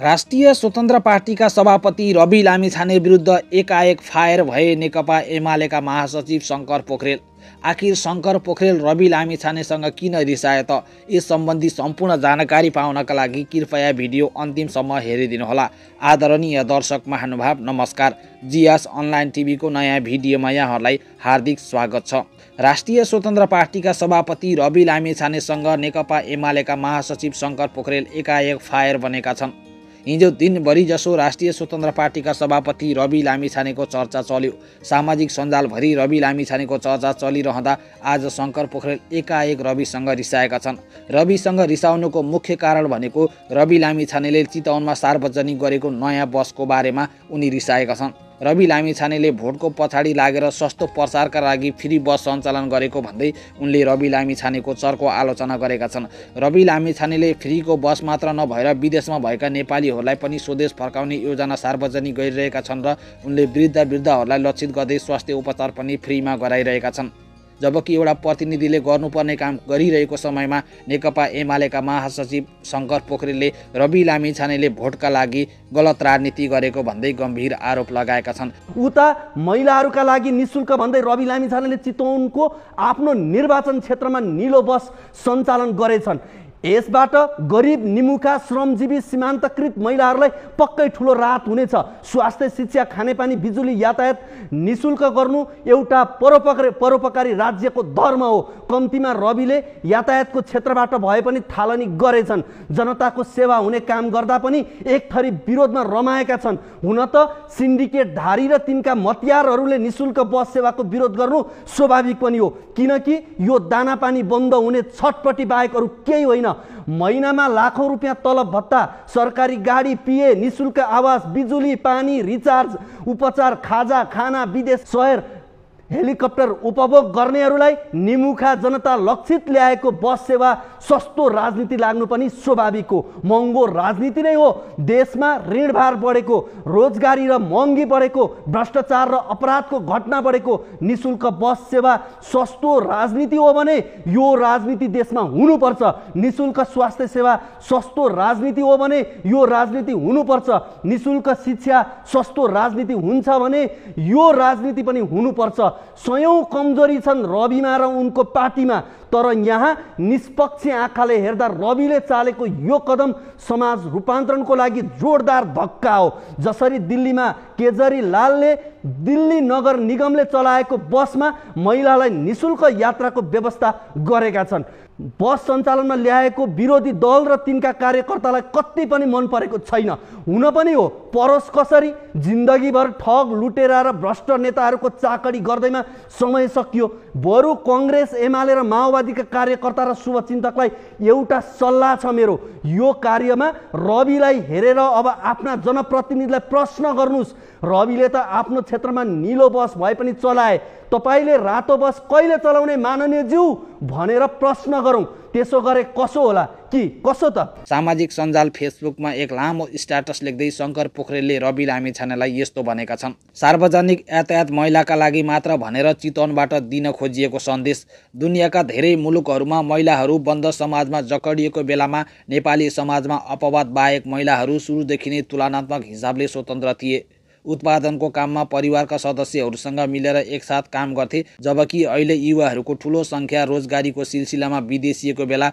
राष्ट्रिय स्वतन्त्र पार्टीका सभापति रवि लामिछाने विरुद्ध एकाएक फायर भए नेकपा एमालेका महासचिव शङ्कर पोखरेल। आखिर शङ्कर पोखरेल रवि लामिछानेसँग किन रिसाए त? यस सम्बन्धी सम्पूर्ण जानकारी पाउनका लागि कृपया भिडियो अन्तिमसम्म हेरिदिनुहोला। आदरणीय दर्शक महानुभाव नमस्कार। जियास अनलाइन टिभीको नयाँ भिडियोमा यहाँहरूलाई हार्दिक स्वागत छ। राष्ट्रिय स्वतन्त्र पार्टीका सभापति रवि लामिछानेसँग नेकपा एमालेका महासचिव शङ्कर पोखरेल एकाएक फायर बनेका छन्। हिजो दिनभरि जसो राष्ट्रिय स्वतन्त्र पार्टीका सभापति रवि लामिछानेको चर्चा चल्यो। सामाजिक सञ्जालभरि रवि लामिछानेको चर्चा चलिरहँदा आज शङ्कर पोखरेल एकाएक रविसँग रिसाएका छन्। रविसँग रिसाउनुको मुख्य कारण भनेको रवि लामिछानेले चितवनमा सार्वजनिक गरेको नयाँ बसको बारेमा उनी रिसाएका छन्। रवि लामिछानेले भोटको पछाडि लागेर सस्तो प्रचारका लागि फ्री बस सञ्चालन गरेको भन्दै उनले रवि लामिछानेको चर्को आलोचना गरेका छन्। रवि लामिछानेले फ्रीको बस मात्र नभएर विदेशमा भएका नेपालीहरूलाई पनि स्वदेश फर्काउने योजना सार्वजनिक गरिरहेका छन् र उनले वृद्धहरूलाई लक्षित गर्दै स्वास्थ्य उपचार पनि फ्रीमा गराइरहेका छन्। जबकि एउटा प्रतिनिधिले गर्नुपर्ने काम गरिरहेको समयमा नेकपा एमालेका महासचिव शङ्कर पोखरेलले रवि लामिछानेले भोटका लागि गलत राजनीति गरेको भन्दै गम्भीर आरोप लगाएका छन्। उता महिलाहरूका लागि निशुल्क भन्दै रवि लामिछानेले चितवनको आफ्नो निर्वाचन क्षेत्रमा नीलो बस सञ्चालन गरेछन्। यसबाट गरिब निमुखा श्रमजीवी सीमान्तकृत महिलाहरूलाई पक्कै ठुलो राहत हुनेछ। स्वास्थ्य, शिक्षा, खानेपानी, बिजुली, यातायात निशुल्क गर्नु एउटा परोपकारी राज्यको धर्म हो। कम्तीमा रविले यातायातको क्षेत्रबाट भए पनि थालनी गरेछन्। जनताको सेवा हुने काम गर्दा पनि एक थरी विरोधमा रमाएका छन्। हुन त सिन्डिकेटधारी र तिनका मतियारहरूले निशुल्क बस सेवाको विरोध गर्नु स्वाभाविक पनि हो, किनकि यो दानापानी बन्द हुने छटपटी बाहेक अरू केही होइन। महिनामा लाखौं रुपियाँ तलब भत्ता, सरकारी गाडी, पिए, निशुल्क आवास, बिजुली, पानी, रिचार्ज, उपचार, खाजा, खाना, विदेश सहर, हेलिकप्टर उपभोग गर्नेहरूलाई निमुखा जनता लक्षित ल्याएको बस सेवा सस्तो राजनीति लाग्नु पनि स्वाभाविक हो। महँगो राजनीति नै हो। देशमा ऋणभार बढेको, रोजगारी र महँगी बढेको, भ्रष्टाचार र अपराधको घटना बढेको, निशुल्क बस सेवा सस्तो राजनीति हो भने यो राजनीति देशमा हुनुपर्छ। निशुल्क स्वास्थ्य सेवा सस्तो राजनीति हो भने यो राजनीति हुनुपर्छ। निशुल्क शिक्षा सस्तो राजनीति हुन्छ भने यो राजनीति पनि हुनुपर्छ। स्वयं कमजोरी छन् रविमा र उनको पार्टीमा, तर यहाँ निष्पक्ष आँखाले हेर्दा रविले चालेको यो कदम समाज रूपान्तरणको लागि जोरदार धक्का हो। जसरी दिल्लीमा केजरीलालले दिल्ली नगर निगमले चलाएको बसमा महिलालाई निशुल्क यात्राको व्यवस्था गरेका छन्। बस सञ्चालनमा ल्याएको विरोधी दल र तिनका कार्यकर्तालाई कति पनि मन परेको छैन। हुन पनि हो, परोस् कसरी? जिन्दगीभर ठग, लुटेरा र भ्रष्ट नेताहरूको चाकडी गर्दैमा समय सकियो। बरु कङ्ग्रेस, एमाले र माओवादीका कार्यकर्ता र शुभचिन्तकलाई एउटा सल्लाह छ मेरो। यो कार्यमा रविलाई हेरेर अब आफ्ना जनप्रतिनिधिलाई प्रश्न गर्नुहोस्। रविले त आफ्नो क्षेत्रमा नीलो बस भए पनि चलाए, तपाईले रातो बस कहिले चलाउने माननीय ज्यू भनेर प्रश्न गरौँ। त्यसो गरे कसो होला कि कसो त? सामाजिक सञ्जाल फेसबुकमा एक लामो स्ट्याटस लेख्दै शङ्कर पोखरेलले रवि लामिछानेलाई यस्तो भनेका छन्। सार्वजनिक यातायात महिलाका लागि मात्र भनेर चितवनबाट दिन खोजिएको सन्देश। दुनियाँका धेरै मुलुकहरूमा महिलाहरू बन्द समाजमा जकडिएको बेलामा नेपाली समाजमा अपवाद बाहेक महिलाहरू सुरुदेखि नै तुलनात्मक हिसाबले स्वतन्त्र थिए। उत्पादनको काममा परिवारका सदस्यहरूसँग मिलेर एकसाथ काम गर्थे। जबकि अहिले युवाहरूको ठुलो सङ्ख्या रोजगारीको सिलसिलामा विदेशिएको बेला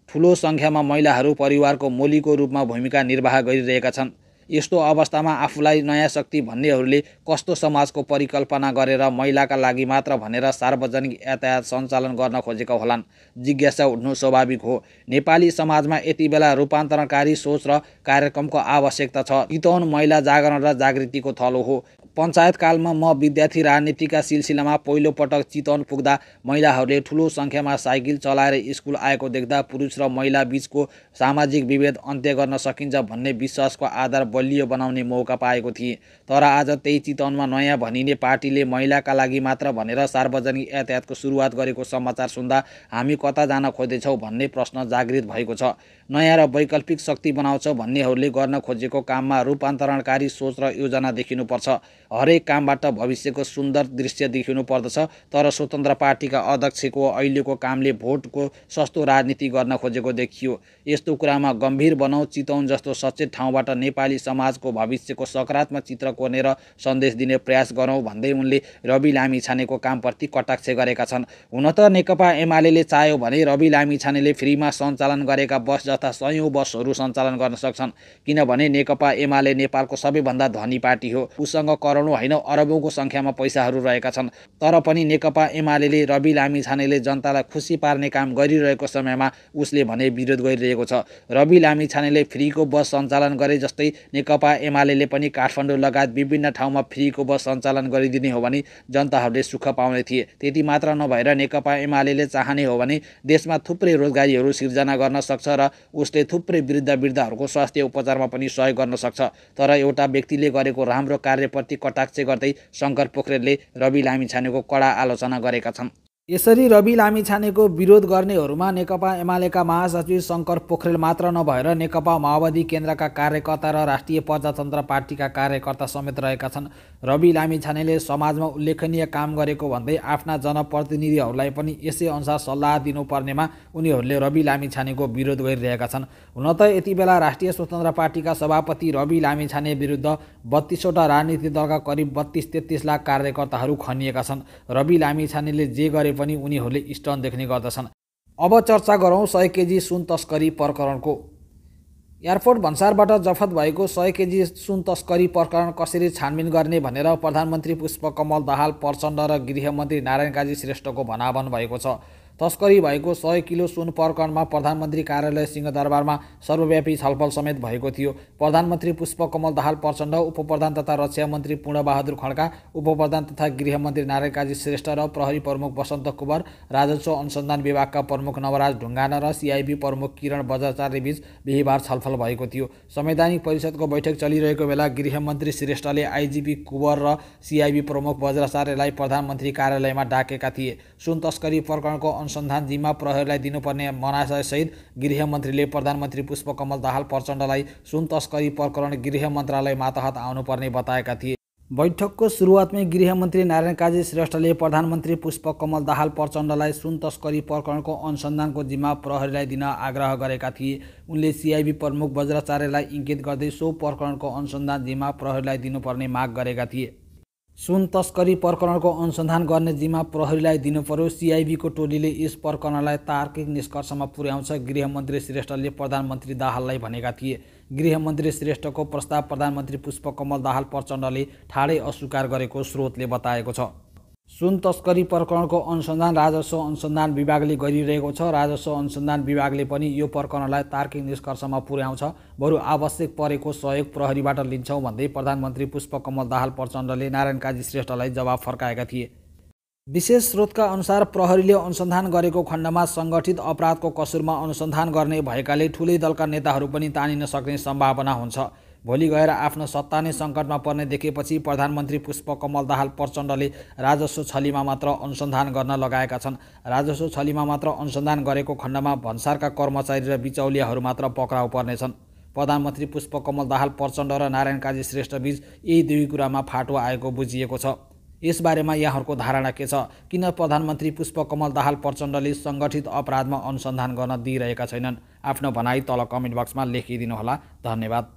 ठुलो सङ्ख्यामा महिलाहरू परिवारको मौलिकको रूपमा भूमिका निर्वाह गरिरहेका छन्। यस्तो अवस्थामा आफूलाई नयाँ शक्ति भन्नेहरूले कस्तो समाजको परिकल्पना गरेर महिलाका लागि मात्र भनेर सार्वजनिक यातायात सञ्चालन गर्न खोजेका होलान्? जिज्ञासा उठ्नु स्वाभाविक हो। नेपाली समाजमा यति बेला रूपान्तरणकारी सोच र कार्यक्रमको आवश्यकता छ। चितवन महिला जागरण र जागृतिको थलो हो। पञ्चायतकालमा म विद्यार्थी राजनीतिका सिलसिलामा पहिलो पटक चितवन पुग्दा महिलाहरूले ठुलो सङ्ख्यामा साइकल चलाएर स्कुल आएको देख्दा पुरुष र महिला बीचको सामाजिक विभेद अन्त्य गर्न सकिन्छ भन्ने विश्वासको आधार बलियो बनाउने मौका पाएको थिएँ। तर आज त्यही चितवनमा नयाँ भनिने पार्टीले महिलाका लागि मात्र भनेर सार्वजनिक यातायातको सुरुवात गरेको समाचार सुन्दा हामी कता जान खोज्दैछौँ भन्ने प्रश्न जागृत भएको छ। नयाँ र वैकल्पिक शक्ति बनाउँछ भन्नेहरूले गर्न खोजेको काममा रूपान्तरणकारी सोच र योजना देखिनुपर्छ। हरेक कामबाट भविष्यको सुन्दर दृश्य देखिनु पर्दछ। तर स्वतन्त्र पार्टीका अध्यक्षको अहिलेको कामले भोटको सस्तो राजनीति गर्न खोजेको देखियो। यस्तो कुरामा गम्भीर बनाऊ चितवन जस्तो सचेत ठाउँबाट नेपाली समाजको भविष्यको सकारात्मक चित्र कोर्नेर सन्देश दिने प्रयास गरौँ भन्दै उनले रवि लामिछानेको कामप्रति कटाक्ष गरेका छन्। हुन त नेकपा एमाले चाह्यो भने रवि लामिछानेले फ्रीमा सञ्चालन गरेका बस जस्ता सयौं बसहरू सञ्चालन गर्न सक्छन्। किनभने नेकपा एमाले नेपालको सबैभन्दा धनी पार्टी हो। उसँग करोडौं होइन अरबौंको संख्यामा पैसाहरू रहेका छन्। तर पनि नेकपा एमाले रवि लामिछानेले जनतालाई खुसी पार्ने काम गरिरहेको समयमा उसले भने विरोध गरिरहेको छ। रवि लामिछानेले फ्रीको बस सञ्चालन गरे जस्तै नेकपा एमाले पनि काठमाडौँ लगायत विभिन्न ठाउँमा फ्रीको बस सञ्चालन गरिदिने हो भने जनताहरूले सुख पाउने थिए। त्यति मात्र नभएर नेकपा एमाले चाहने हो भने देशमा थुप्रै रोजगारीहरू सिर्जना गर्न सक्छ र उसले थुप्रै वृद्धहरूको स्वास्थ्य उपचारमा पनि सहयोग गर्न सक्छ। तर एउटा व्यक्तिले गरेको राम्रो कार्यप्रति कटाक्ष गर्दै शङ्कर पोखरेलले रवि लामिछानेको कडा आलोचना गरेका छन्। यसरी रवि लामिछानेको विरोध गर्नेहरूमा नेकपा एमालेका महासचिव शङ्कर पोखरेल मात्र नभएर नेकपा माओवादी केन्द्रका कार्यकर्ता र राष्ट्रिय प्रजातन्त्र पार्टीका कार्यकर्ता समेत रहेका छन्। रवि लामिछानेले समाजमा उल्लेखनीय काम गरेको भन्दै आफ्ना जनप्रतिनिधिहरूलाई पनि यसै अनुसार सल्लाह दिनुपर्नेमा उनीहरूले रवि लामिछानेको विरोध गरिरहेका छन्। हुन त यति बेला राष्ट्रिय स्वतन्त्र पार्टीका सभापति रवि लामिछाने विरुद्ध 32वटा राजनीतिक दलका करिब 32-33 लाख कार्यकर्ताहरू खनिएका छन्। रवि लामिछानेले जे गरे पनि उनीहरूले स्टन देख्ने गर्दछन्। अब चर्चा गरौँ 100 केजी सुन तस्करी प्रकरणको। एयरपोर्ट भन्सारबाट जफत भएको 100 केजी सुन तस्करी प्रकरण कसरी छानबिन गर्ने भनेर प्रधानमन्त्री पुष्पकमल दाहाल प्रचण्ड र गृहमन्त्री नारायण काजी श्रेष्ठको भनाभन भएको छ। तस्करी भएको 100 किलो सुन प्रकरणमा प्रधानमन्त्री कार्यालय सिंहदरबारमा सर्वव्यापी छलफल समेत भएको थियो। प्रधानमन्त्री पुष्पकमल दाहाल प्रचण्ड, उपप्रधान तथा रक्षा मन्त्री पूर्णबहादुर खड्का, उपप्रधान तथा गृहमन्त्री नारायण काजी श्रेष्ठ र प्रहरी प्रमुख बसन्त कुँवर, राजस्व अनुसन्धान विभागका प्रमुख नवराज ढुङ्गाना र सिआइबी प्रमुख किरण बज्राचार्य बीच बिहिबार छलफल भएको थियो। संवैधानिक परिषदको बैठक चलिरहेको बेला गृहमन्त्री श्रेष्ठले आइजिपी कुँवर र सिआइबी प्रमुख बज्राचार्यलाई प्रधानमन्त्री कार्यालयमा डाकेका थिए। सुन तस्करी प्रकरणको अनुसन्धान जिम्मा प्रहरीलाई दिनुपर्ने मनासहित गृहमन्त्रीले प्रधानमन्त्री पुष्पकमल दाहाल प्रचण्डलाई सुन तस्करी प्रकरण गृह मन्त्रालय मातहत आउनुपर्ने बताएका थिए। बैठकको सुरुवातमै गृहमन्त्री नारायण काजी श्रेष्ठले प्रधानमन्त्री पुष्पकमल दाहाल प्रचण्डलाई सुन तस्करी प्रकरणको अनुसन्धानको जिम्मा प्रहरीलाई दिन आग्रह गरेका थिए। उनले सिआइबी प्रमुख बज्राचार्यलाई इङ्गित गर्दै सो प्रकरणको अनुसन्धान जिम्मा प्रहरीलाई दिनुपर्ने माग गरेका थिए। सुन तस्करी प्रकरणको अनुसन्धान गर्ने जिम्मा प्रहरीलाई दिनुपर्यो। सिआइबीको टोलीले यस प्रकरणलाई तार्किक निष्कर्षमा पुर्याउँछ गृहमन्त्री श्रेष्ठले प्रधानमन्त्री दाहाललाई भनेका थिए। गृहमन्त्री श्रेष्ठको प्रस्ताव प्रधानमन्त्री पुष्पकमल दाहाल प्रचण्डले ठाडै अस्वीकार गरेको स्रोतले बताएको छ। सुन तस्करी प्रकरणको अनुसन्धान राजस्व अनुसन्धान विभागले गरिरहेको छ। राजस्व अनुसन्धान विभागले पनि यो प्रकरणलाई तार्किक निष्कर्षमा पुर्याउँछ, बरु आवश्यक परेको सहयोग प्रहरीबाट लिन्छौँ भन्दै प्रधानमन्त्री पुष्पकमल दाहाल प्रचण्डले नारायण काजी श्रेष्ठलाई जवाफ फर्काएका थिए। विशेष स्रोतका अनुसार प्रहरीले अनुसन्धान गरेको खण्डमा सङ्गठित अपराधको कसुरमा अनुसन्धान गर्ने भएकाले ठुलै दलका नेताहरू पनि तानिन सक्ने सम्भावना हुन्छ। भोलि गएर आफ्नो सत्ता नै सङ्कटमा पर्ने देखेपछि प्रधानमन्त्री पुष्पकमल दाहाल प्रचण्डले राजस्व छलीमा मात्र अनुसन्धान गर्न लगाएका छन्। राजस्व छलीमा मात्र अनुसन्धान गरेको खण्डमा भन्सारका कर्मचारी र बिचौलियाहरू मात्र पक्राउ पर्नेछन्। प्रधानमन्त्री पुष्पकमल दाहाल प्रचण्ड र नारायण काजी श्रेष्ठबीच यही दुई कुरामा फाटो आएको बुझिएको छ। यसबारेमा यहाँहरूको धारणा के छ? किन प्रधानमन्त्री पुष्पकमल दाहाल प्रचण्डले सङ्गठित अपराधमा अनुसन्धान गर्न दिइरहेका छैनन्? आफ्नो भनाइ तल कमेन्ट बक्समा लेखिदिनुहोला। धन्यवाद।